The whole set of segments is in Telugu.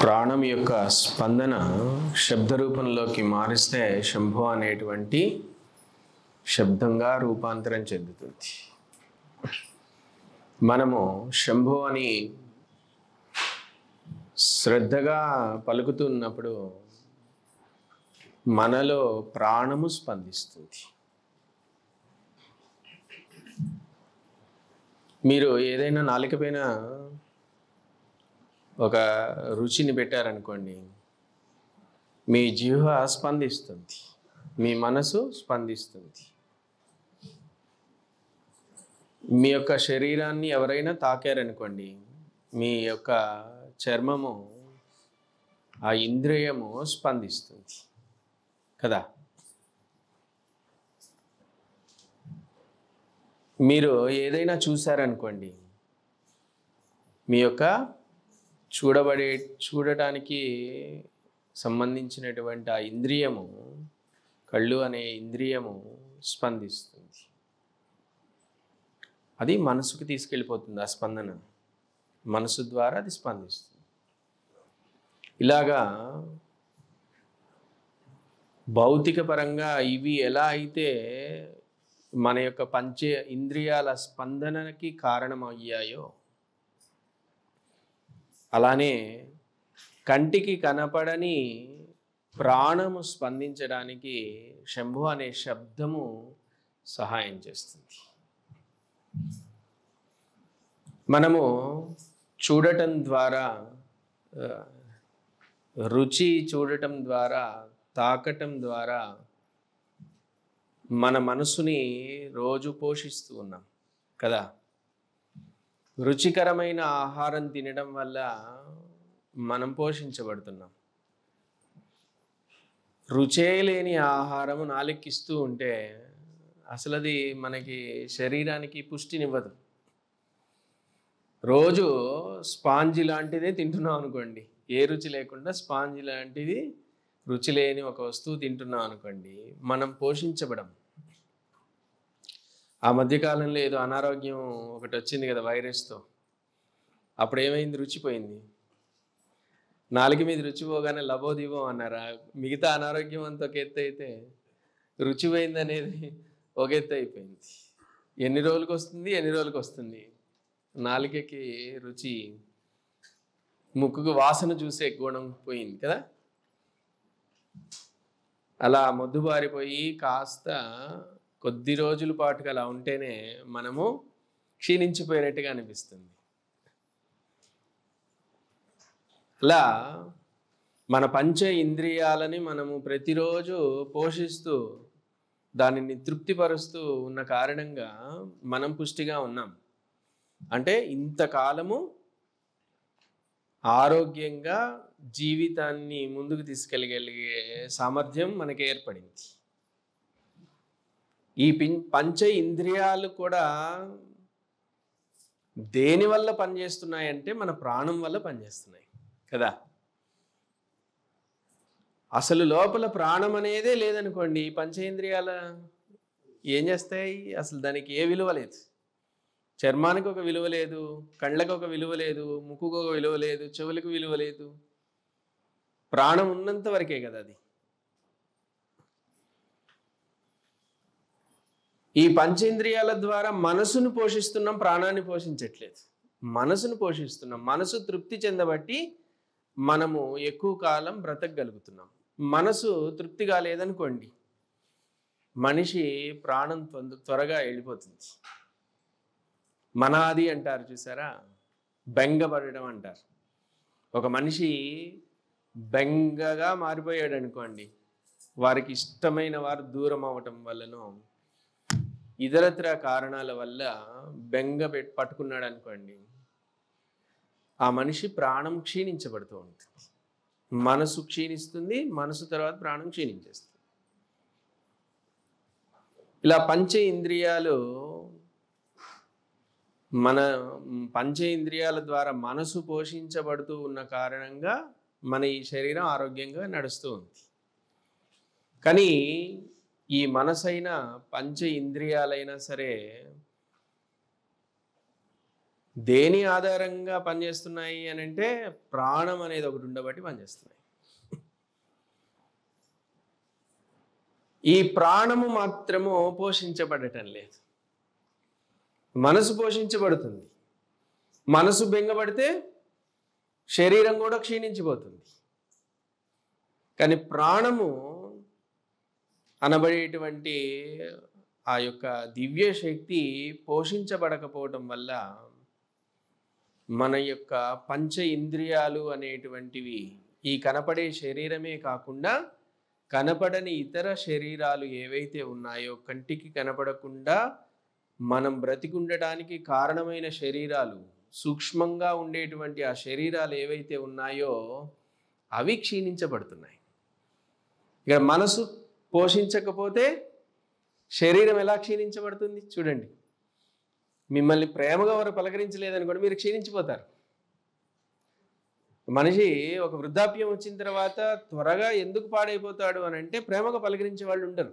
ప్రాణం యొక్క స్పందన శబ్ద రూపంలోకి మారిస్తే శంభో అనేటువంటి శబ్దంగా రూపాంతరం చెందుతుంది. మనము శంభో అని శ్రద్ధగా పలుకుతున్నప్పుడు మనలో ప్రాణము స్పందిస్తుంది. మీరు ఏదైనా నాలుక పైన ఒక రుచిని పెట్టారనుకోండి, మీ జిహ్వ స్పందిస్తుంది, మీ మనసు స్పందిస్తుంది. మీ యొక్క శరీరాన్ని ఎవరైనా తాకారనుకోండి, మీ యొక్క చర్మము, ఆ ఇంద్రియము స్పందిస్తుంది కదా. మీరు ఏదైనా చూశారనుకోండి, మీ యొక్క చూడటానికి సంబంధించినటువంటి ఆ ఇంద్రియము, కళ్ళు అనే ఇంద్రియము స్పందిస్తుంది. అది మనసుకు తీసుకెళ్ళిపోతుంది. ఆ స్పందన మనసు ద్వారా అది స్పందిస్తుంది. ఇలాగా భౌతిక పరంగా ఇవి ఎలా అయితే మన యొక్క పంచ ఇంద్రియాల స్పందనకి కారణమయ్యాయో, అలానే కంటికి కనపడని ప్రాణము స్పందించడానికి శంభు అనే శబ్దము సహాయం చేస్తుంది. మనము చూడటం ద్వారా, రుచి చూడటం ద్వారా, తాకటం ద్వారా మన మనసుని రోజు పోషిస్తూ ఉన్నాం కదా. రుచికరమైన ఆహారం తినడం వల్ల మనం పోషించబడుతున్నాం. రుచే లేని ఆహారము నాలుక్కిస్తూ ఉంటే అసలు అది మనకి శరీరానికి పుష్టినివ్వదు. రోజు స్పాంజి లాంటిదే తింటున్నాం అనుకోండి, ఏ రుచి లేకుండా స్పాంజి లాంటిది రుచి లేని ఒక వస్తువు తింటున్నాం అనుకోండి, మనం పోషించబడం. ఆ మధ్యకాలంలో ఏదో అనారోగ్యం ఒకటి వచ్చింది కదా, వైరస్తో. అప్పుడు ఏమైంది? రుచిపోయింది. నాలుగు మీద రుచి పోగానే లబోదివో అన్నారా. మిగతా అనారోగ్యం అంతా ఒక ఎత్తు అయితే, రుచిపోయింది అనేది ఒక ఎత్తు అయిపోయింది. ఎన్ని రోజులకు వస్తుంది, ఎన్ని రోజులకు వస్తుంది. నాలుకకి రుచి, ముక్కుకు వాసన చూసే గుణం పోయింది కదా. అలా మొద్దుబారిపోయి కాస్త కొద్ది రోజుల పాటుగా అలా ఉంటేనే మనము క్షీణించిపోయినట్టుగా అనిపిస్తుంది. అలా మన పంచ ఇంద్రియాలని మనము ప్రతిరోజు పోషిస్తూ దానిని తృప్తిపరుస్తూ ఉన్న కారణంగా మనం పుష్టిగా ఉన్నాం. అంటే ఇంతకాలము ఆరోగ్యంగా జీవితాన్ని ముందుకు తీసుకెళ్ళగలిగే సామర్థ్యం మనకి ఏర్పడింది. ఈ పంచ ఇంద్రియాలు కూడా దేని వల్ల పనిచేస్తున్నాయంటే మన ప్రాణం వల్ల పనిచేస్తున్నాయి కదా. అసలు లోపల ప్రాణం అనేదే లేదనుకోండి, పంచేంద్రియాల ఏం చేస్తాయి? అసలు దానికి ఏ విలువ లేదు. చర్మానికి ఒక విలువ లేదు, కళ్ళకు ఒక విలువ లేదు, ముక్కుకు ఒక విలువ లేదు, చెవులకు విలువ లేదు. ప్రాణం ఉన్నంత వరకే కదా అది. ఈ పంచేంద్రియాల ద్వారా మనసును పోషిస్తున్నాం, ప్రాణాన్ని పోషించట్లేదు. మనసును పోషిస్తున్నాం. మనసు తృప్తి చెందబట్టి మనము ఎక్కువ కాలం బ్రతకగలుగుతున్నాం. మనసు తృప్తి కాలేదనుకోండి, మనిషి ప్రాణం త్వరగా వెళ్ళిపోతుంది. మనాది అంటారు చూసారా, బెంగపడడం అంటారు. ఒక మనిషి బెంగగా మారిపోయాడు అనుకోండి, వారికి ఇష్టమైన వారు దూరం అవటం వల్లనో ఇతరత్ర కారణాల వల్ల బెంగ పట్టుకున్నాడు అనుకోండి, ఆ మనిషి ప్రాణం క్షీణించబడుతూ ఉంటుంది. మనసు క్షీణిస్తుంది, మనసు తర్వాత ప్రాణం క్షీణించేస్తుంది. ఇలా పంచ ఇంద్రియాలు, మన పంచ ఇంద్రియాల ద్వారా మనసు పోషించబడుతూ ఉన్న కారణంగా మన ఈ శరీరం ఆరోగ్యంగా నడుస్తూ ఉంది. కానీ ఈ మనసైన పంచ ఇంద్రియాలైనా సరే దేని ఆధారంగా పనిచేస్తున్నాయి అని అంటే ప్రాణం అనేది ఒకటి ఉండబట్టి పనిచేస్తున్నాయి. ఈ ప్రాణము మాత్రము పోషించబడటం లేదు, మనసు పోషించబడుతుంది. మనసు బెంగపడితే శరీరం కూడా క్షీణించిపోతుంది. కానీ ప్రాణము అనబడేటువంటి ఆ యొక్క దివ్య శక్తి పోషించబడకపోవటం వల్ల మన యొక్క పంచ ఇంద్రియాలు అనేటువంటివి ఈ కనపడే శరీరమే కాకుండా కనపడని ఇతర శరీరాలు ఏవైతే ఉన్నాయో, కంటికి కనపడకుండా మనం బ్రతికుండటానికి కారణమైన శరీరాలు, సూక్ష్మంగా ఉండేటువంటి ఆ శరీరాలు ఏవైతే ఉన్నాయో అవి క్షీణించబడుతున్నాయి. ఇక మనసు పోషించకపోతే శరీరం ఎలా క్షీణించబడుతుంది? చూడండి, మిమ్మల్ని ప్రేమగా ఎవరు పలకరించలేదనుకోండి, మీరు క్షీణించిపోతారు. మనిషి ఒక వృద్ధాప్యం వచ్చిన తర్వాత త్వరగా ఎందుకు పాడైపోతాడు అని అంటే ప్రేమగా పలకరించే వాళ్ళు ఉండరు.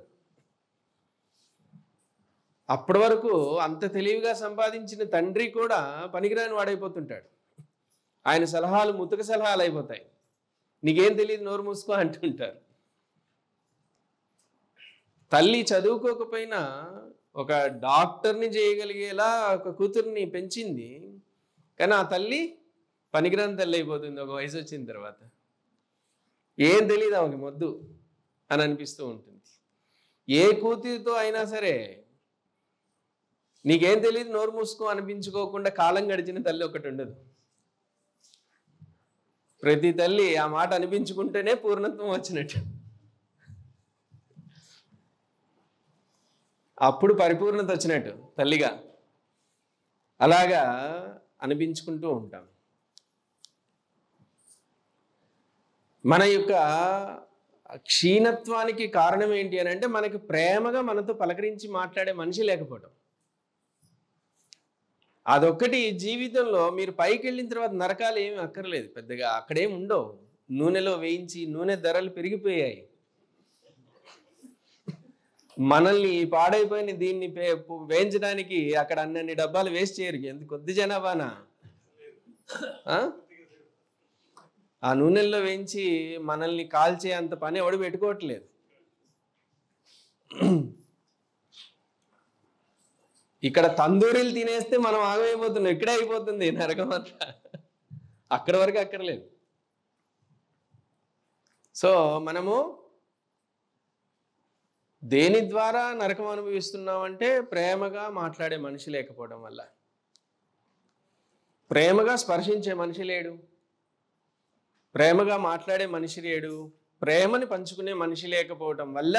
అప్పటి వరకు అంత తెలివిగా సంపాదించిన తండ్రి కూడా పనికిరాని వాడైపోతుంటాడు. ఆయన సలహాలు ముతక సలహాలు అయిపోతాయి. నీకేం తెలియదు, నోరు మూసుకో అంటుంటారు. తల్లి చదువుకోకపోయినా ఒక డాక్టర్ని చేయగలిగేలా ఒక కూతుర్ని పెంచింది, కానీ ఆ తల్లి పనికిరాని తల్లి అయిపోతుంది ఒక వయసు వచ్చిన తర్వాత. ఏం తెలియదు ఆమెకి, మొద్దు అని అనిపిస్తూ ఉంటుంది. ఏ కూతురితో అయినా సరే నీకేం తెలియదు, నోరు మూసుకో అనిపించుకోకుండా కాలం గడిచిన తల్లి ఒకటి ఉండదు. ప్రతి తల్లి ఆ మాట అనిపించుకుంటేనే పూర్ణత్వం వచ్చినట్టు, అప్పుడు పరిపూర్ణత వచ్చినట్టు తల్లిగా. అలాగా అనిపించుకుంటూ ఉంటాం. మన యొక్క క్షీణత్వానికి కారణం ఏంటి అని అంటే మనకి ప్రేమగా మనతో పలకరించి మాట్లాడే మనిషి లేకపోవడం. అదొక్కటి జీవితంలో. మీరు పైకి వెళ్ళిన తర్వాత నరకాలు ఏమి అక్కర్లేదు పెద్దగా, అక్కడేం ఉండవు. నూనెలో వేయించి నూనె ధరలు పెరిగిపోయాయి. మనల్ని పాడైపోయిన దీన్ని వేయించడానికి అక్కడ అన్ని డబ్బాలు వేస్ట్ చేయరు. ఎంత కొద్ది జనాభానా ఆ నూనెల్లో వేయించి మనల్ని కాల్చే అంత పని ఎవడు పెట్టుకోవట్లేదు. ఇక్కడ తందూరీలు తినేస్తే మనం ఆగమైపోతున్నాం. ఇక్కడే అయిపోతుంది నరకం అంతా, అక్కడి వరకు అక్కర్లేదు. సో మనము దేని ద్వారా నరకం అనుభవిస్తున్నామంటే ప్రేమగా మాట్లాడే మనిషి లేకపోవడం వల్ల. ప్రేమగా స్పర్శించే మనిషి లేడు, ప్రేమగా మాట్లాడే మనిషి లేడు, ప్రేమని పంచుకునే మనిషి లేకపోవటం వల్ల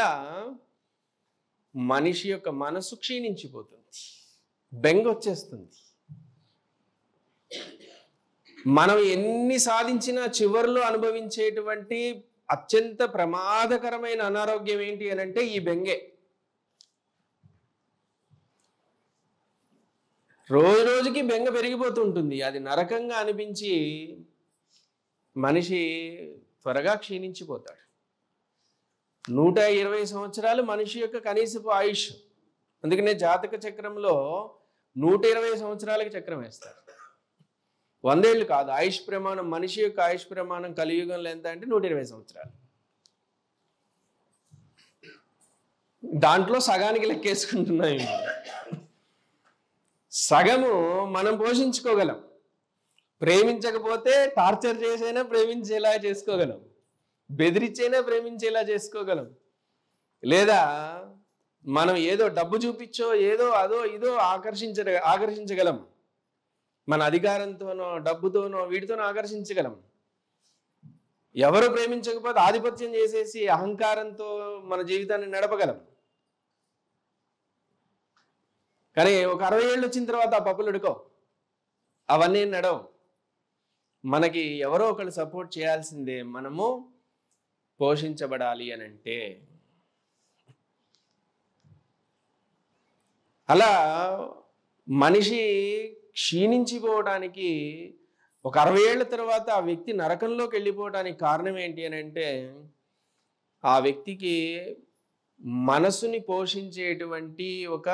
మనిషి యొక్క మనసు క్షీణించిపోతుంది, బెంగ వచ్చేస్తుంది. మనం ఎన్ని సాధించినా చివరిలో అనుభవించేటువంటి అత్యంత ప్రమాదకరమైన అనారోగ్యం ఏంటి అని అంటే ఈ బెంగే. రోజు రోజుకి బెంగ పెరిగిపోతుంటుంది. అది నరకంగా అనిపించి మనిషి త్వరగా క్షీణించిపోతాడు. 120 సంవత్సరాలు మనిషి యొక్క కనీసపు ఆయుష్. అందుకనే జాతక చక్రంలో 120 సంవత్సరాలకి చక్రం వేస్తారు. 100 ఏళ్ళు కాదు. ఆయుష్ ప్రమాణం, మనిషి యొక్క ఆయుష్ ప్రమాణం కలియుగంలో ఎంత అంటే 120 సంవత్సరాలు. దాంట్లో సగానికి లెక్కేసుకుంటున్నాయి. సగము మనం పోషించుకోగలం. ప్రేమించకపోతే టార్చర్ చేసైనా ప్రేమించేలా చేసుకోగలం, బెదిరించైనా ప్రేమించేలా చేసుకోగలం. లేదా మనం ఏదో డబ్బు చూపించో ఏదో అదో ఇదో ఆకర్షించగలం. మన అధికారంతోనో డబ్బుతోనో వీటితోనో ఆకర్షించగలం. ఎవరు ప్రేమించకపోతే ఆధిపత్యం చేసేసి అహంకారంతో మన జీవితాన్ని నడపగలం. కానీ ఒక 60 ఏళ్ళు వచ్చిన తర్వాత ఆ పప్పులు ఉడుకో, అవన్నీ నడవు. మనకి ఎవరో ఒకళ్ళు సపోర్ట్ చేయాల్సిందే. మనము పోషించబడాలి అని అంటే. అలా మనిషి క్షీణించిపోవడానికి ఒక 60 ఏళ్ల తర్వాత ఆ వ్యక్తి నరకంలోకి వెళ్ళిపోవడానికి కారణం ఏంటి అని అంటే ఆ వ్యక్తికి మనసుని పోషించేటువంటి ఒక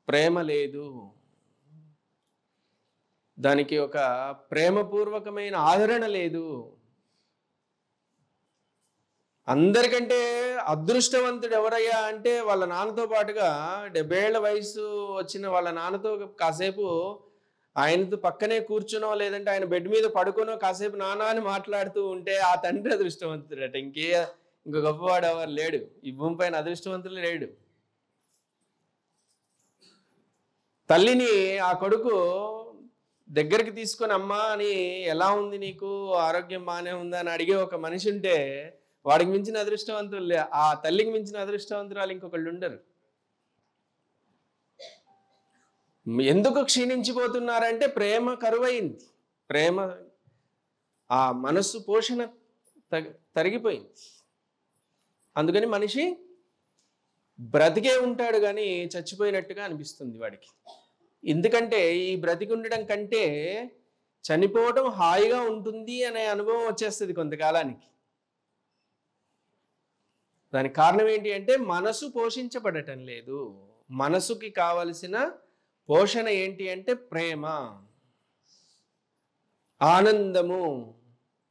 ప్రేమ లేదు. దానికి ఒక ప్రేమపూర్వకమైన ఆదరణ లేదు. అందరికంటే అదృష్టవంతుడు ఎవరయ్యా అంటే వాళ్ళ నాన్నతో పాటుగా 70 ఏళ్ల వయసు వచ్చిన వాళ్ళ నాన్నతో కాసేపు ఆయనతో పక్కనే కూర్చునో లేదంటే ఆయన బెడ్ మీద పడుకునో కాసేపు నాన్న అని మాట్లాడుతూ ఉంటే ఆ తండ్రి అదృష్టవంతుడట. ఇంకో గొప్పవాడు ఎవరు లేడు ఈ భూమి పైన, అదృష్టవంతులు లేడు. తల్లిని ఆ కొడుకు దగ్గరికి తీసుకొని అమ్మా అని ఎలా ఉంది నీకు, ఆరోగ్యం బాగానే ఉందా అని అడిగే ఒక మనిషి ఉంటే వాడికి మించిన అదృష్టవంతులు, ఆ తల్లికి మించిన అదృష్టవంతురాలు ఇంకొకళ్ళు ఉండరు. ఎందుకు క్షీణించిపోతున్నారంటే ప్రేమ కరువైంది, ప్రేమ ఆ మనస్సు పోషణ తరిగిపోయింది. అందుకని మనిషి బ్రతికే ఉంటాడు కానీ చచ్చిపోయినట్టుగా అనిపిస్తుంది వాడికి. ఎందుకంటే ఈ బ్రతికి ఉండడం కంటే చనిపోవడం హాయిగా ఉంటుంది అనే అనుభవం వచ్చేస్తుంది కొంతకాలానికి. దానికి కారణం ఏంటి అంటే మనసు పోషించబడటం లేదు. మనసుకి కావలసిన పోషణ ఏంటి అంటే ప్రేమ, ఆనందము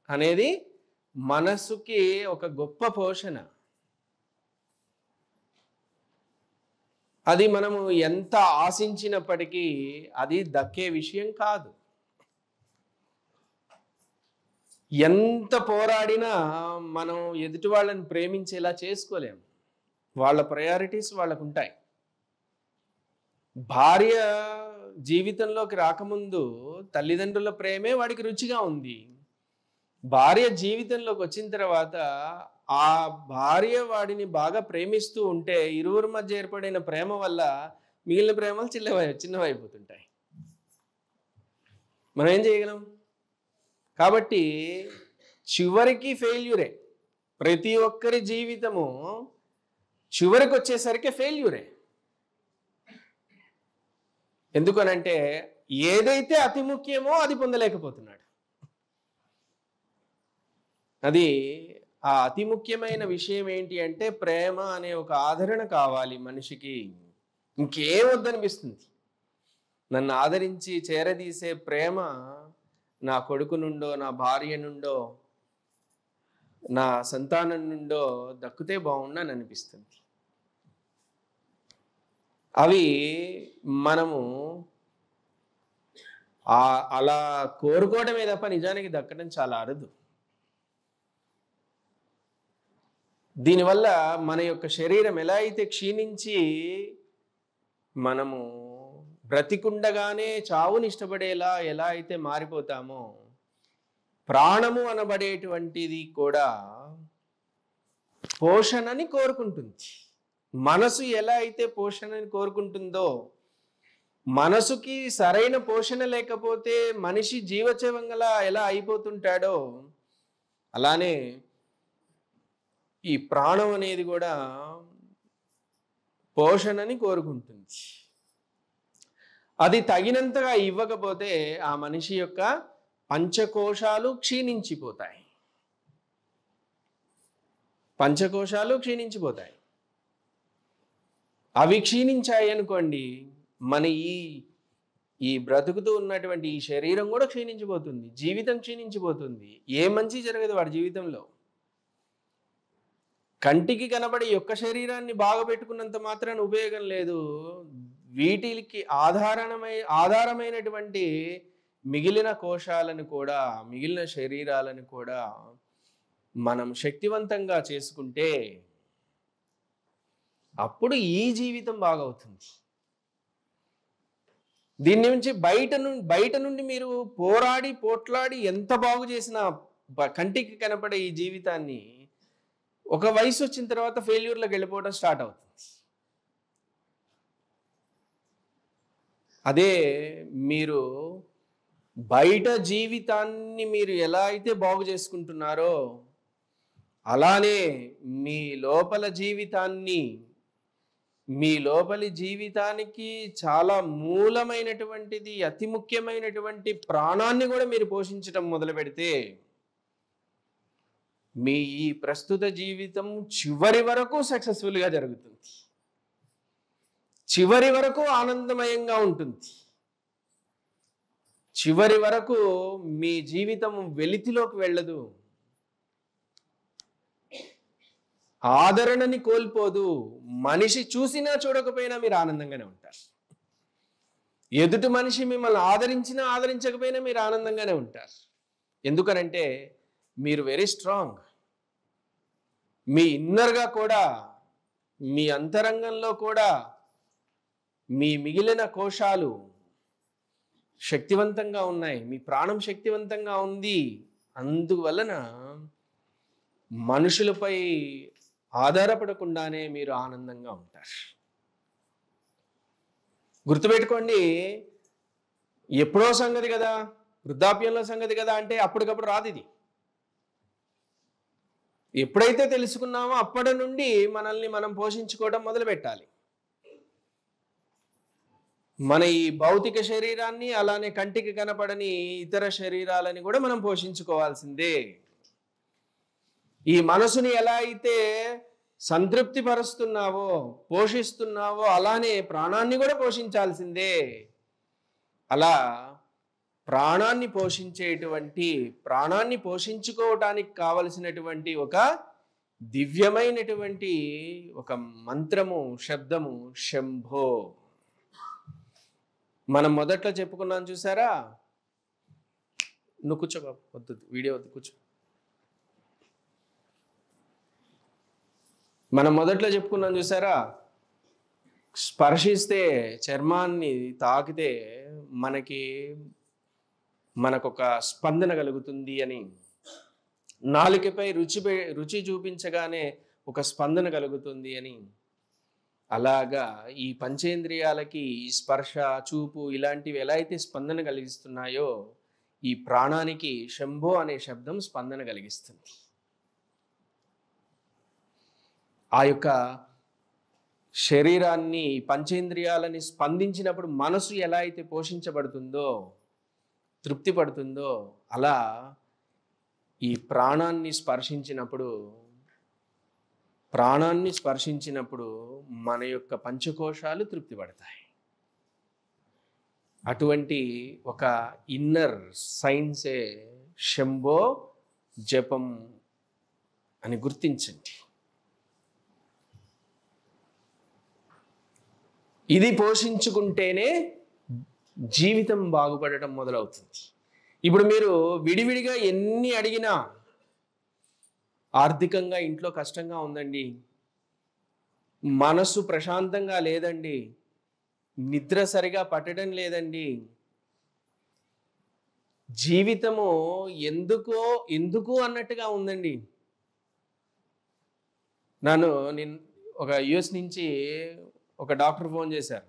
అనేది మనసుకి ఒక గొప్ప పోషణ. అది మనము ఎంత ఆశించినప్పటికీ అది దక్కే విషయం కాదు. ఎంత పోరాడినా మనం ఎదుటి వాళ్ళని ప్రేమించేలా చేసుకోలేము. వాళ్ళ ప్రయారిటీస్ వాళ్ళకు ఉంటాయి. భార్య జీవితంలోకి రాకముందు తల్లిదండ్రుల ప్రేమే వాడికి రుచిగా ఉంది. భార్య జీవితంలోకి వచ్చిన తర్వాత ఆ భార్య వాడిని బాగా ప్రేమిస్తూ ఉంటే ఇరువురి మధ్య ఏర్పడిన ప్రేమ వల్ల మిగిలిన ప్రేమలు చిన్నవైపోతుంటాయి. మనం ఏం చేయగలం? కాబట్టి చివరికి ఫెయిల్యూరే. ప్రతి ఒక్కరి జీవితము చివరికి వచ్చేసరికి ఫెయిల్యూరే. ఎందుకనంటే ఏదైతే అతి ముఖ్యమో అది పొందలేకపోతున్నాడు. అది ఆ అతి ముఖ్యమైన విషయం ఏంటి అంటే ప్రేమ అనే ఒక ఆదరణ కావాలి మనిషికి. ఇంకేం వద్దనిపిస్తుంది. నన్ను ఆదరించి చేరదీసే ప్రేమ నా కొడుకు నుండో, నా భార్య నుండో, నా సంతానం నుండో దక్కితే బాగుండని అనిపిస్తుంది. అవి మనము అలా కోరుకోవడమే తప్ప నిజానికి దక్కడం చాలా అరుదు. దీనివల్ల మన యొక్క శరీరం ఎలా అయితే క్షీణించి మనము బ్రతికుండగానే చావుని ఇష్టపడేలా ఎలా అయితే మారిపోతామో, ప్రాణము అనబడేటువంటిది కూడా పోషణని కోరుకుంటుంది. మనసు ఎలా అయితే పోషణని కోరుకుంటుందో, మనసుకి సరైన పోషణ లేకపోతే మనిషి జీవచవంగలా ఎలా అయిపోతుంటాడో అలానే ఈ ప్రాణం అనేది కూడా పోషణని కోరుకుంటుంది. అది తగినంతగా ఇవ్వకపోతే ఆ మనిషి యొక్క పంచకోశాలు క్షీణించిపోతాయి. అవి క్షీణించాయి అనుకోండి, మన ఈ బ్రతుకుతూ ఉన్నటువంటి ఈ శరీరం కూడా క్షీణించిపోతుంది, జీవితం క్షీణించిపోతుంది. ఏ మంచి జరగదు వాడి జీవితంలో. కంటికి కనబడి యొక్క శరీరాన్ని బాగా పెట్టుకున్నంత మాత్రాన ఉపయోగం లేదు. వీటికి ఆధారమైనటువంటి మిగిలిన కోశాలను కూడా, మిగిలిన శరీరాలను కూడా మనం శక్తివంతంగా చేసుకుంటే అప్పుడు ఈ జీవితం బాగవుతుంది. దీని నుంచి బయట నుండి మీరు పోట్లాడి ఎంత బాగు చేసినా కంటికి కనపడే ఈ జీవితాన్ని ఒక వయసు వచ్చిన తర్వాత ఫెయిల్యూర్లోకి వెళ్ళిపోవడం స్టార్ట్ అవుతుంది. అదే మీరు బయట జీవితాన్ని మీరు ఎలా అయితే బాగు చేసుకుంటున్నారో అలానే మీ లోపలి జీవితానికి చాలా మూలమైనటువంటిది, అతి ముఖ్యమైనటువంటి ప్రాణాన్ని కూడా మీరు పోషించడం మొదలు పెడితే మీ ఈ ప్రస్తుత జీవితం చివరి వరకు సక్సెస్ఫుల్గా జరుగుతుంది, చివరి వరకు ఆనందమయంగా ఉంటుంది, చివరి వరకు మీ జీవితం వెలితిలోకి వెళ్ళదు, ఆదరణని కోల్పోదు. మనిషి చూసినా చూడకపోయినా మీరు ఆనందంగానే ఉంటారు. ఎదుటి మనిషి మిమ్మల్ని ఆదరించినా ఆదరించకపోయినా మీరు ఆనందంగానే ఉంటారు. ఎందుకనంటే మీరు వెరీ స్ట్రాంగ్. మీ ఇన్నర్గా కూడా, మీ అంతరంగంలో కూడా మీ మిగిలిన కోశాలు శక్తివంతంగా ఉన్నాయి. మీ ప్రాణం శక్తివంతంగా ఉంది. అందువలన మనుషులపై ఆధారపడకుండానే మీరు ఆనందంగా ఉంటారు. గుర్తుపెట్టుకోండి, ఎప్పుడో సంగతి కదా, వృద్ధాప్యంలో సంగతి కదా అంటే అప్పటికప్పుడు రాదు ఇది. ఎప్పుడైతే తెలుసుకున్నామో అప్పటి నుండి మనల్ని మనం పోషించుకోవడం మొదలు పెట్టాలి. మన ఈ భౌతిక శరీరాన్ని, అలానే కంటికి కనపడని ఇతర శరీరాలని కూడా మనం పోషించుకోవాల్సిందే. ఈ మనసుని ఎలా అయితే సంతృప్తి పరుస్తున్నావో, పోషిస్తున్నావో, అలానే ప్రాణాన్ని కూడా పోషించాల్సిందే. అలా ప్రాణాన్ని పోషించుకోవటానికి కావలసినటువంటి ఒక దివ్యమైనటువంటి ఒక మంత్రము, శబ్దము శంభో. మనం మొదట్లో చెప్పుకున్నాం చూసారా? నువ్వు కూర్చో బాబు, వద్దు వీడియో వద్దు, కూర్చో. మనం మొదట్లో చెప్పుకున్నాం చూసారా? స్పర్శిస్తే, చర్మాన్ని తాకితే మనకొక స్పందన కలుగుతుంది అని, నాలుకపై రుచి చూపించగానే ఒక స్పందన కలుగుతుంది అని. అలాగా ఈ పంచేంద్రియాలకి ఈ స్పర్శ, చూపు ఇలాంటివి ఎలా అయితే స్పందన కలిగిస్తున్నాయో, ఈ ప్రాణానికి శంభో అనే శబ్దం స్పందన కలిగిస్తుంది. ఆ యొక్క శరీరాన్ని, పంచేంద్రియాలని స్పందించినప్పుడు మనసు ఎలా అయితే పోషించబడుతుందో, తృప్తి పడుతుందో, అలా ఈ ప్రాణాన్ని స్పర్శించినప్పుడు మన యొక్క పంచకోశాలు తృప్తి పడతాయి. అటువంటి ఒక ఇన్నర్ సైన్సే శంభో జపం అని గుర్తించండి. ఇది పోషించుకుంటేనే జీవితం బాగుపడటం మొదలవుతుంది. ఇప్పుడు మీరు విడివిడిగా ఎన్ని అడిగినా, ఆర్థికంగా ఇంట్లో కష్టంగా ఉందండి, మనసు ప్రశాంతంగా లేదండి, నిద్ర సరిగా పట్టడం లేదండి, జీవితము ఎందుకు అన్నట్టుగా ఉందండి. నేను ఒక యుఎస్ నుంచి ఒక డాక్టర్ ఫోన్ చేశారు.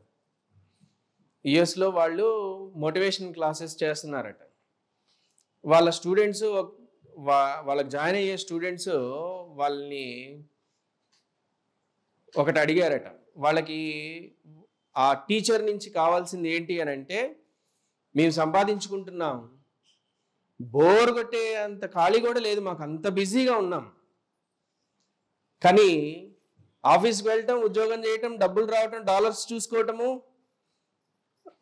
యుఎస్లో వాళ్ళు మోటివేషన్ క్లాసెస్ చేస్తున్నారట. వాళ్ళ స్టూడెంట్స్, వాళ్ళకి జాయిన్ అయ్యే స్టూడెంట్స్ వాళ్ళని ఒకటి అడిగారట. వాళ్ళకి ఆ టీచర్ నుంచి కావాల్సింది ఏంటి అని అంటే, మేము సంపాదించుకుంటున్నాం, బోర్ కొట్టే అంత ఖాళీ కూడా లేదు, మాకు అంత బిజీగా ఉన్నాం, కానీ ఆఫీస్కి వెళ్ళటం, ఉద్యోగం చేయటం, డబ్బులు రావటం, డాలర్స్ చూసుకోవటము,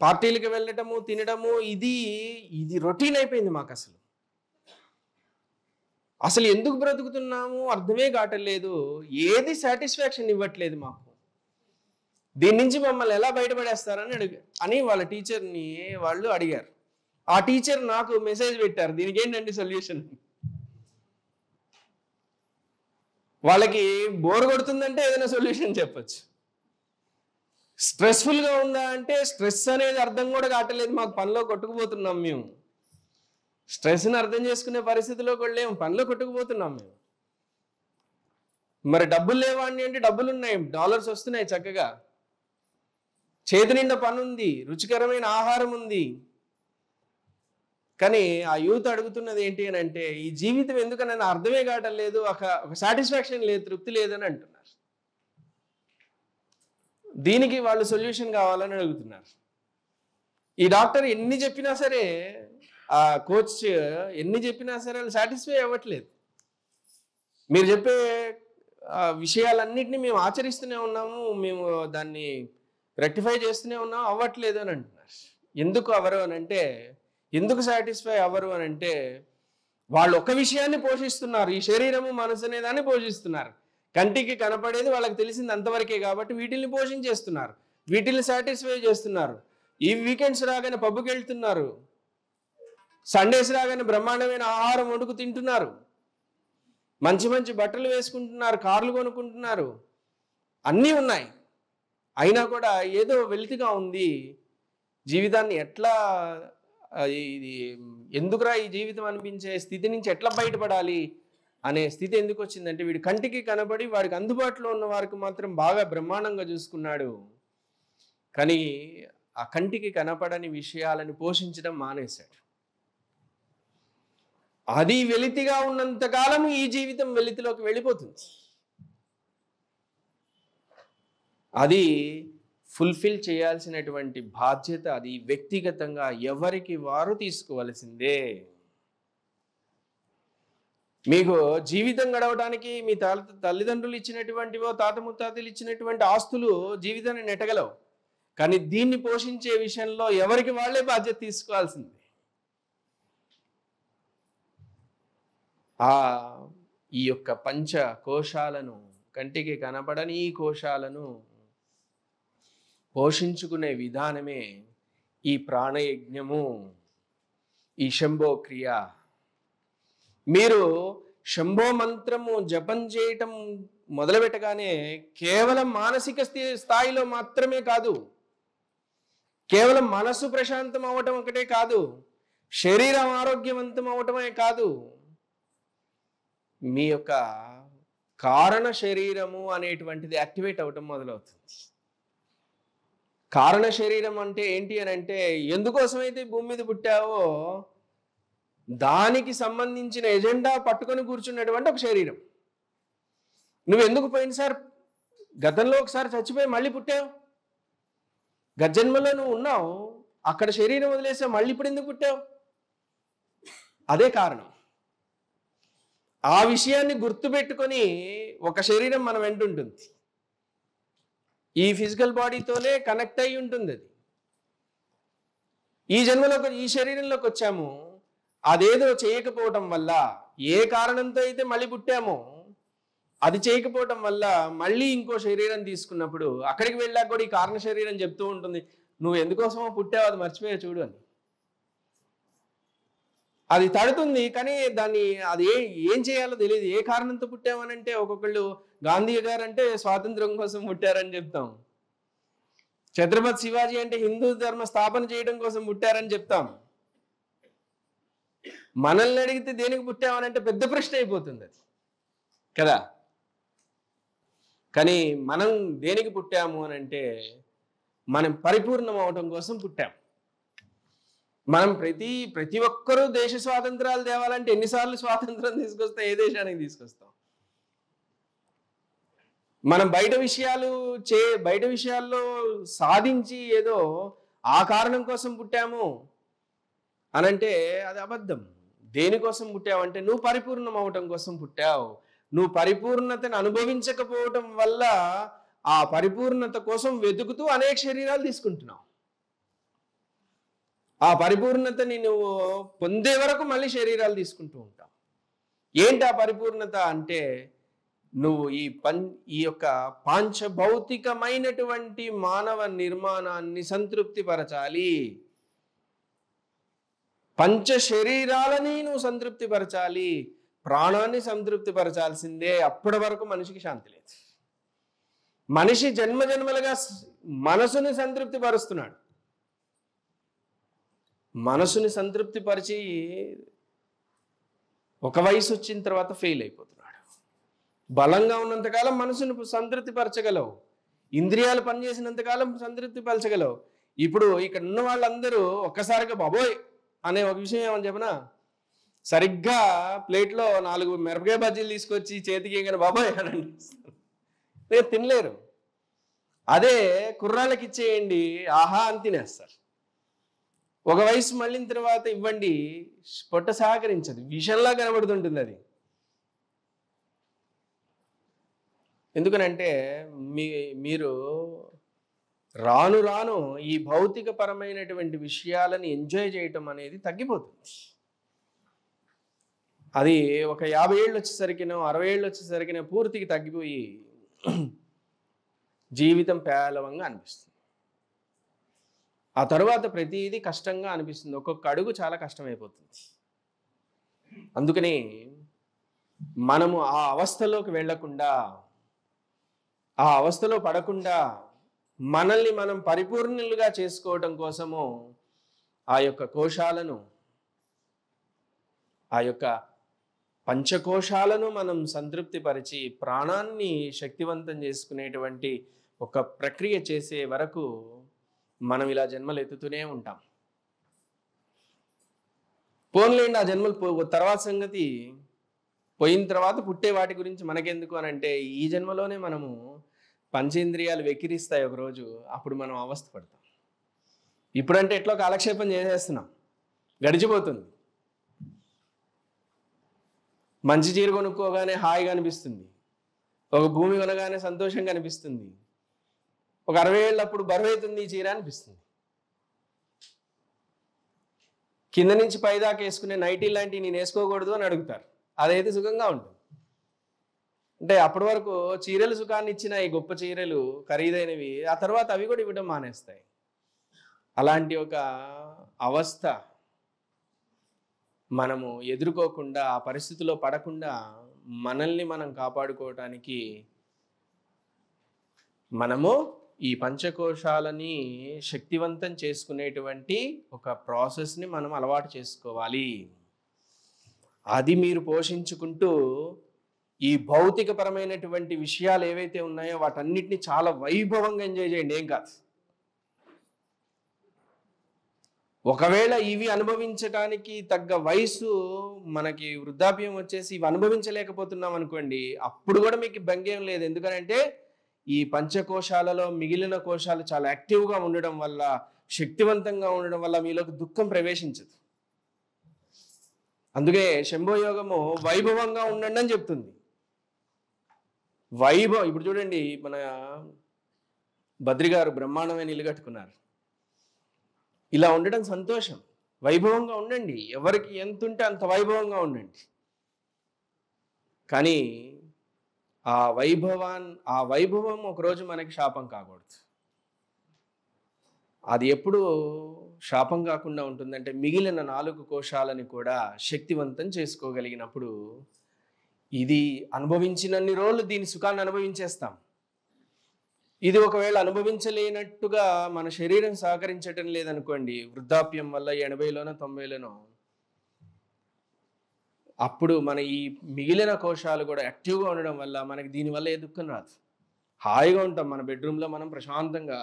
పార్టీలకు వెళ్ళటము, తినడము, ఇది రొటీన్ అయిపోయింది మాకు. అసలు ఎందుకు బ్రతుకుతున్నాము అర్థమే కావట్లేదు, ఏది సాటిస్ఫాక్షన్ ఇవ్వట్లేదు మాకు, దీని నుంచి మమ్మల్ని ఎలా బయటపడేస్తారని వాళ్ళ టీచర్ని వాళ్ళు అడిగారు. ఆ టీచర్ నాకు మెసేజ్ పెట్టారు, దీనికి ఏంటండి సొల్యూషన్. వాళ్ళకి బోర్ కొడుతుందంటే ఏదైనా సొల్యూషన్ చెప్పచ్చు. స్ట్రెస్ఫుల్గా ఉందా అంటే స్ట్రెస్ అనేది అర్థం కూడా కావట్లేదు మాకు, పనిలో కొట్టుకుపోతున్నాం మేము. స్ట్రెస్ని అర్థం చేసుకునే పరిస్థితిలో కూడా లేము, పనిలో కొట్టుకుపోతున్నాం మేము. మరి డబ్బులు లేవా అని అంటే డబ్బులు ఉన్నాయి, డాలర్స్ వస్తున్నాయి చక్కగా, చేతి నిండా పని ఉంది, రుచికరమైన ఆహారం ఉంది. కానీ ఆ యూత్ అడుగుతున్నది ఏంటి అని అంటే, ఈ జీవితం ఎందుకని అర్థమే కావటం లేదు, ఒక సాటిస్ఫాక్షన్ లేదు, తృప్తి లేదని అంటున్నారు. దీనికి వాళ్ళు సొల్యూషన్ కావాలని అడుగుతున్నారు. ఈ డాక్టర్ ఎన్ని చెప్పినా సరే, ఆ కోచ్ ఎన్ని చెప్పినా సరే వాళ్ళు సాటిస్ఫై అవ్వట్లేదు. మీరు చెప్పే విషయాలన్నింటినీ మేము ఆచరిస్తూనే ఉన్నాము, మేము దాన్ని రెక్టిఫై చేస్తూనే ఉన్నాము, అవ్వట్లేదు అని అంటున్నారు. ఎందుకు అవ్వరు అని అంటే, ఎందుకు సాటిస్ఫై అవ్వరు అని అంటే వాళ్ళు ఒక విషయాన్ని పోషిస్తున్నారు, ఈ శరీరము మనసు అనే దాన్ని పోషిస్తున్నారు. కంటికి కనపడేది వాళ్ళకి తెలిసింది అంతవరకే కాబట్టి వీటిల్ని పోషించేస్తున్నారు, వీటిల్ని సాటిస్ఫై చేస్తున్నారు. ఈ వీకెండ్స్ రాగానే పబ్కి వెళ్తున్నారు, సండేస్ రాగానే బ్రహ్మాండమైన ఆహారం వండుకు తింటున్నారు, మంచి మంచి బట్టలు వేసుకుంటున్నారు, కార్లు కొనుక్కుంటున్నారు, అన్నీ ఉన్నాయి. అయినా కూడా ఏదో వెలితిగా ఉంది. జీవితాన్ని ఎట్లా ఇది ఎందుకురా ఈ జీవితం అనిపించే స్థితి నుంచి ఎట్లా బయటపడాలి అనే స్థితి ఎందుకు వచ్చిందంటే వీడి కంటికి కనబడి వాడికి అందుబాటులో ఉన్న వారికి మాత్రం బాగా బ్రహ్మాండంగా చూసుకున్నాడు, కానీ ఆ కంటికి కనపడని విషయాలను పోషించడం మానేశాడు. అది వెలితిగా ఉన్నంత కాలం ఈ జీవితం వెలితిలోకి వెళ్ళిపోతుంది. అది ఫుల్ఫిల్ చేయాల్సినటువంటి బాధ్యత అది వ్యక్తిగతంగా ఎవరికి వారు తీసుకోవలసిందే. మీకు జీవితం గడవడానికి మీ తల్లిదండ్రులు ఇచ్చినటువంటివో తాత ముత్తాతలు ఇచ్చినటువంటి ఆస్తులు జీవితాన్ని నెట్టగలవు, కానీ దీన్ని పోషించే విషయంలో ఎవరికి వాళ్ళే బాధ్యత తీసుకోవాల్సిందే. ఈ యొక్క పంచ కోశాలను, కంటికి కనపడని ఈ కోశాలను పోషించుకునే విధానమే ఈ ప్రాణయజ్ఞము, ఈ శంభో క్రియ. మీరు శంభో మంత్రము జపం చేయటం మొదలుపెట్టగానే కేవలం మానసిక స్థాయిలో మాత్రమే కాదు, కేవలం మనసు ప్రశాంతం అవ్వటం ఒకటే కాదు, శరీరం ఆరోగ్యవంతం అవటమే కాదు, మీ యొక్క కారణ శరీరము అనేటువంటిది యాక్టివేట్ అవ్వటం మొదలవుతుంది. కారణ శరీరం అంటే ఏంటి అని అంటే ఎందుకోసమైతే భూమి మీద పుట్టావో దానికి సంబంధించిన ఎజెండా పట్టుకొని కూర్చున్నటువంటి ఒక శరీరం. నువ్వు ఎందుకు పోయినసారి గతంలో ఒకసారి చచ్చిపోయి మళ్ళీ పుట్టావు, గత జన్మలో నువ్వు ఉన్నావు, అక్కడ శరీరం వదిలేసావు, మళ్ళీ ఇప్పుడు ఎందుకు పుట్టావు? అదే కారణం. ఆ విషయాన్ని గుర్తుపెట్టుకొని ఒక శరీరం మన వెంట ఉంటుంది, ఈ ఫిజికల్ బాడీతోనే కనెక్ట్ అయి ఉంటుంది. అది ఈ జన్మలోకి ఈ శరీరంలోకి వచ్చాము, అదేదో చేయకపోవటం వల్ల, ఏ కారణంతో అయితే మళ్ళీ పుట్టామో అది చేయకపోవటం వల్ల మళ్ళీ ఇంకో శరీరం తీసుకున్నప్పుడు అక్కడికి వెళ్ళాక కూడా ఈ కారణ శరీరం చెప్తూ ఉంటుంది, నువ్వు ఎందుకోసమో పుట్టావు అది మర్చిపోయా చూడు అని. అది తడుతుంది, కానీ దాన్ని అది ఏం చేయాలో తెలియదు. ఏ కారణంతో పుట్టామనంటే ఒక్కొక్కళ్ళు గాంధీ గారు అంటే స్వాతంత్రం కోసం పుట్టారని చెప్తాం, ఛత్రపతి శివాజీ అంటే హిందూ ధర్మ స్థాపన చేయడం కోసం పుట్టారని చెప్తాం. మనల్ని అడిగితే దేనికి పుట్టామనంటే పెద్ద ప్రశ్న అయిపోతుంది అది కదా. కానీ మనం దేనికి పుట్టాము అని అంటే మనం పరిపూర్ణం అవటం కోసం పుట్టాం. మనం ప్రతి ఒక్కరూ దేశ స్వాతంత్రాలు తేవాలంటే ఎన్నిసార్లు స్వాతంత్రం తీసుకొస్తాం, ఏ దేశానికి తీసుకొస్తాం? మనం బయట విషయాల్లో సాధించి ఏదో ఆ కారణం కోసం పుట్టాము అనంటే అది అబద్ధం. దేనికోసం పుట్టావంటే నువ్వు పరిపూర్ణం అవటం కోసం పుట్టావు. నువ్వు పరిపూర్ణతను అనుభవించకపోవటం వల్ల ఆ పరిపూర్ణత కోసం వెతుకుతూ అనేక శరీరాలు తీసుకుంటున్నావు. ఆ పరిపూర్ణతని నువ్వు పొందే వరకు మళ్ళీ శరీరాలు తీసుకుంటూ ఉంటావు. ఏంటి ఆ పరిపూర్ణత అంటే నువ్వు ఈ యొక్క పాంచభౌతికమైనటువంటి మానవ నిర్మాణాన్ని సంతృప్తిపరచాలి, పంచ శరీరాలని నువ్వు సంతృప్తిపరచాలి, ప్రాణాన్ని సంతృప్తిపరచాల్సిందే. అప్పటి వరకు మనిషికి శాంతి లేదు. మనిషి జన్మజన్మలుగా మనసుని సంతృప్తిపరుస్తున్నాడు, మనసుని సంతృప్తిపరిచి ఒక వయసు వచ్చిన తర్వాత ఫెయిల్ అయిపోతున్నాడు. బలంగా ఉన్నంతకాలం మనసును సంతృప్తిపరచగలవు, ఇంద్రియాలు పనిచేసినంతకాలం సంతృప్తిపరచగలవు. ఇప్పుడు ఇక్కడ ఉన్న వాళ్ళందరూ ఒక్కసారిగా బాబోయ్ అనే ఒక విషయం ఏమని చెప్పనా, సరిగ్గా ప్లేట్లో 4 మిరపకాయ బజ్జీలు తీసుకొచ్చి చేతికి ఏంకని బాబోయ్ అని లేదు, తినలేరు. అదే కుర్రాళ్ళకి ఇచ్చేయండి, ఆహా అని తినేస్తారు. ఒక వయసు మళ్ళిన తర్వాత ఇవ్వండి, పొట్ట సహకరించదు, విషంలా కనబడుతుంటుంది అది. ఎందుకనంటే మీరు రాను రాను ఈ భౌతిక పరమైనటువంటి విషయాలను ఎంజాయ్ చేయటం అనేది తగ్గిపోతుంది. అది ఒక 50 ఏళ్ళు వచ్చేసరికినో 60 ఏళ్ళు వచ్చేసరికినో పూర్తిగా తగ్గిపోయి జీవితం పేలవంగా అనిపిస్తుంది. ఆ తర్వాత ప్రతిదీ కష్టంగా అనిపిస్తుంది. ఒక్కొక్క అడుగు చాలా కష్టమైపోతుంది. అందుకని మనము ఆ అవస్థలోకి వెళ్లకుండా, ఆ అవస్థలో పడకుండా మనల్ని మనం పరిపూర్ణులుగా చేసుకోవటం కోసము ఆ యొక్క కోశాలను, ఆ యొక్క పంచకోశాలను మనం సంతృప్తిపరిచి ప్రాణాన్ని శక్తివంతం చేసుకునేటువంటి ఒక ప్రక్రియ చేసే వరకు మనం ఇలా జన్మలు ఎత్తుతూనే ఉంటాం. పోన్లేండి, ఆ జన్మలు తర్వాత సంగతి, పోయిన తర్వాత పుట్టే వాటి గురించి మనకెందుకు అని అంటే, ఈ జన్మలోనే మనము పంచేంద్రియాలు వెక్కిరిస్తాయి ఒకరోజు, అప్పుడు మనం అవస్థ పడతాం. ఇప్పుడంటే ఎట్లా కాలక్షేపం చేసేస్తున్నాం, గడిచిపోతుంది. మంచి చీర కొనుక్కోగానే హాయిగా అనిపిస్తుంది, ఒక భూమి కొనగానే సంతోషంగా అనిపిస్తుంది, ఒక 60 ఏళ్ళప్పుడు బరువైతుంది ఈ చీర అనిపిస్తుంది. కింద నుంచి పైదాకా వేసుకునే నైటీ లాంటివి నేను వేసుకోకూడదు అని అడుగుతారు, అదైతే సుఖంగా ఉంటుంది. అంటే అప్పటి వరకు చీరలు సుఖాన్ని ఇచ్చిన ఈ గొప్ప చీరలు ఖరీదైనవి ఆ తర్వాత అవి కూడా ఇవ్వడం మానేస్తాయి. అలాంటి ఒక అవస్థ మనము ఎదుర్కోకుండా, ఆ పరిస్థితిలో పడకుండా మనల్ని మనం కాపాడుకోవటానికి మనము ఈ పంచకోశాలని శక్తివంతం చేసుకునేటువంటి ఒక ప్రాసెస్ని మనం అలవాటు చేసుకోవాలి. అది మీరు పోషించుకుంటూ ఈ భౌతికపరమైనటువంటి విషయాలు ఏవైతే ఉన్నాయో వాటన్నిటిని చాలా వైభవంగా ఎంజాయ్ చేయండి, ఏం కాదు. ఒకవేళ ఇవి అనుభవించడానికి తగ్గ వయసు మనకి వృద్ధాప్యం వచ్చేసి ఇవి అనుభవించలేకపోతున్నాం అనుకోండి, అప్పుడు కూడా మీకు భంగేం లేదు. ఎందుకంటే ఈ పంచకోశాలలో మిగిలిన కోశాలు చాలా యాక్టివ్గా ఉండడం వల్ల, శక్తివంతంగా ఉండడం వల్ల మీలోకి దుఃఖం ప్రవేశించదు. అందుకే శంభోయోగము వైభవంగా ఉండండి అని చెప్తుంది. వైభవం, ఇప్పుడు చూడండి, మన బద్రి గారు బ్రహ్మాండమైన ఇల్లు కట్టుకున్నారు. ఇలా ఉండడం సంతోషం, వైభవంగా ఉండండి, ఎవరికి ఎంత ఉంటే అంత వైభవంగా ఉండండి. కానీ ఆ వైభవం ఒకరోజు మనకి శాపం కాకూడదు. అది ఎప్పుడు శాపం కాకుండా ఉంటుందంటే, మిగిలిన 4 కోశాలని కూడా శక్తివంతం చేసుకోగలిగినప్పుడు ఇది అనుభవించినన్ని రోజులు దీని సుఖాన్ని అనుభవించేస్తాం. ఇది ఒకవేళ అనుభవించలేనట్టుగా మన శరీరం సహకరించటం లేదనుకోండి, వృద్ధాప్యం వల్ల 80లోనో 90లోనో, అప్పుడు మన ఈ మిగిలిన కోశాలు కూడా యాక్టివ్గా ఉండడం వల్ల మనకి దీనివల్ల ఏ దుఃఖం రాదు. హాయిగా ఉంటాం మన బెడ్రూమ్లో, మనం ప్రశాంతంగా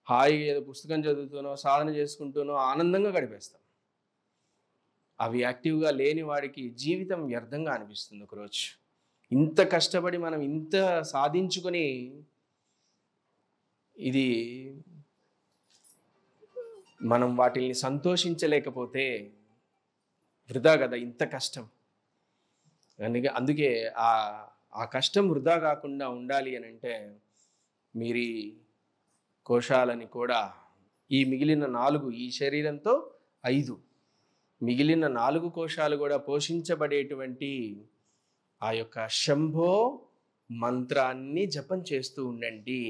హాయిగా ఏదో పుస్తకం చదువుతూనో సాధన చేసుకుంటూనో ఆనందంగా గడిపేస్తాం. అవి యాక్టివ్గా లేని వాడికి జీవితం వ్యర్థంగా అనిపిస్తుంది. ఒకరోజు ఇంత కష్టపడి మనం ఇంత సాధించుకొని ఇది మనం వాటిని సంతోషించలేకపోతే వృధా కదా ఇంత కష్టం. అందుకే ఆ కష్టం వృధా కాకుండా ఉండాలి అని అంటే మీరు ఈ కోశాలని కూడా, ఈ మిగిలిన 4, ఈ శరీరంతో 5, మిగిలిన 4 కోశాలు కూడా పోషించబడేటువంటి ఆ యొక్క శంభో మంత్రాన్ని జపం చేస్తూ ఉండండి.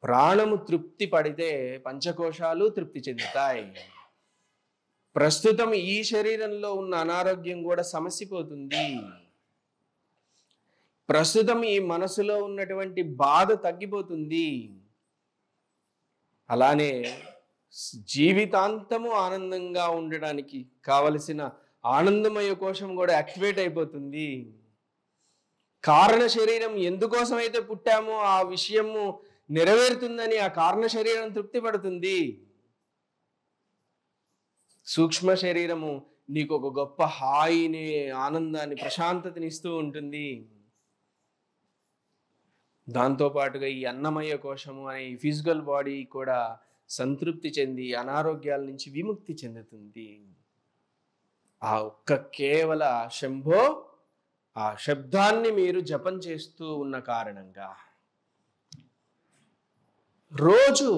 ప్రాణము తృప్తి పడితే పంచకోశాలు తృప్తి చెందుతాయి. ప్రస్తుతం ఈ శరీరంలో ఉన్న అనారోగ్యం కూడా సమసిపోతుంది. ప్రస్తుతం ఈ మనసులో ఉన్నటువంటి బాధ తగ్గిపోతుంది. అలానే జీవితాంతము ఆనందంగా ఉండడానికి కావలసిన ఆనందమయ కోశం కూడా యాక్టివేట్ అయిపోతుంది. కారణ శరీరం ఎందుకోసమైతే పుట్టామో ఆ విషయము నెరవేరుతుందని ఆ కారణ శరీరం తృప్తి పడుతుంది. సూక్ష్మ శరీరము నీకు ఒక గొప్ప హాయిని, ఆనందాన్ని, ప్రశాంతతని ఇస్తూ ఉంటుంది. దాంతోపాటుగా ఈ అన్నమయ కోశము అనే ఈ ఫిజికల్ బాడీ కూడా సంతృప్తి చెంది అనారోగ్యాల నుంచి విముక్తి చెందుతుంది. ఆ ఒక్క కేవల శంభో, ఆ శబ్దాన్ని మీరు జపం చేస్తూ ఉన్న కారణంగా రోజు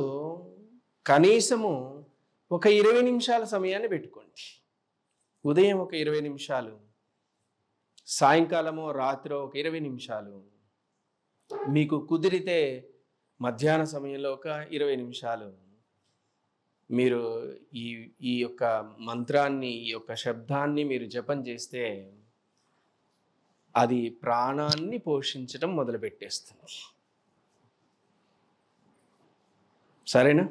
కనీసము ఒక 20 నిమిషాల సమయాన్ని పెట్టుకోండి. ఉదయం ఒక 20 నిమిషాలు, సాయంకాలమో రాత్రో ఒక 20 నిమిషాలు, మీకు కుదిరితే మధ్యాహ్న సమయంలో ఒక 20 నిమిషాలు మీరు ఈ ఈ యొక్క మంత్రాన్ని, ఈ యొక్క శబ్దాన్ని మీరు జపం చేస్తే అది ప్రాణాన్ని పోషించడం మొదలుపెట్టేస్తుంది. సరేనా?